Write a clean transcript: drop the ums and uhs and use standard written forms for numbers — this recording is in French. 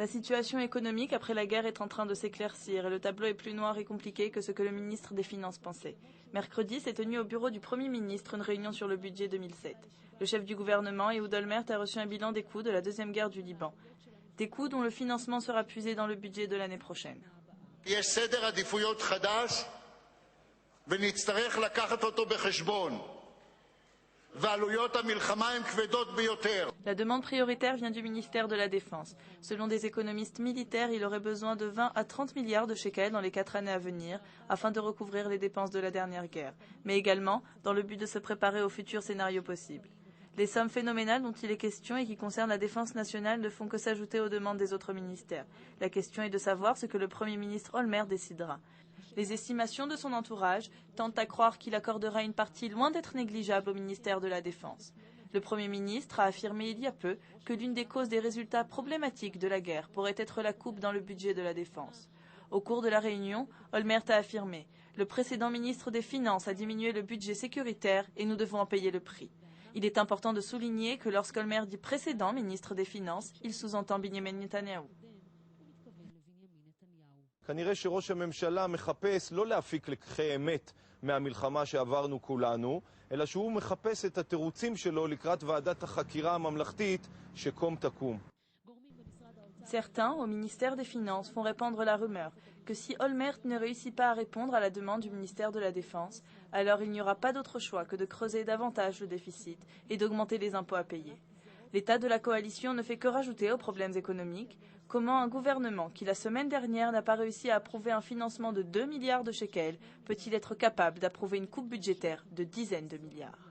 La situation économique après la guerre est en train de s'éclaircir et le tableau est plus noir et compliqué que ce que le ministre des Finances pensait. Mercredi s'est tenue au bureau du Premier ministre une réunion sur le budget 2007. Le chef du gouvernement, Ehud Olmert, a reçu un bilan des coûts de la deuxième guerre du Liban. Des coûts dont le financement sera puisé dans le budget de l'année prochaine. La demande prioritaire vient du ministère de la Défense. Selon des économistes militaires, il aurait besoin de 20 à 30 milliards de shekels dans les 4 années à venir afin de recouvrir les dépenses de la dernière guerre, mais également dans le but de se préparer aux futurs scénarios possibles. Les sommes phénoménales dont il est question et qui concernent la défense nationale ne font que s'ajouter aux demandes des autres ministères. La question est de savoir ce que le Premier ministre Olmert décidera. Les estimations de son entourage tentent à croire qu'il accordera une partie loin d'être négligeable au ministère de la Défense. Le Premier ministre a affirmé il y a peu que l'une des causes des résultats problématiques de la guerre pourrait être la coupe dans le budget de la Défense. Au cours de la réunion, Olmert a affirmé « Le précédent ministre des Finances a diminué le budget sécuritaire et nous devons en payer le prix ». Il est important de souligner que lorsqu'Olmert dit précédent ministre des Finances, il sous-entend Benjamin Netanyahu. כנראה שראש הממשלה מחפש לא להפיק לקחי אמת מהמלחמה שעברנו כולנו, אלא שהוא מחפש את התירוצים שלו לקראת ועדת החקירה הממלכתית שקום תקום. Certains, au ministère des Finances, font répandre la rumeur que si Olmert ne réussit pas à répondre à la demande du ministère de la Défense, alors il n'y aura pas d'autre choix que de creuser davantage le déficit et d'augmenter les impôts à payer. L'état de la coalition ne fait que rajouter aux problèmes économiques. Comment un gouvernement qui la semaine dernière n'a pas réussi à approuver un financement de 2 milliards de shekels peut-il être capable d'approuver une coupe budgétaire de dizaines de milliards ?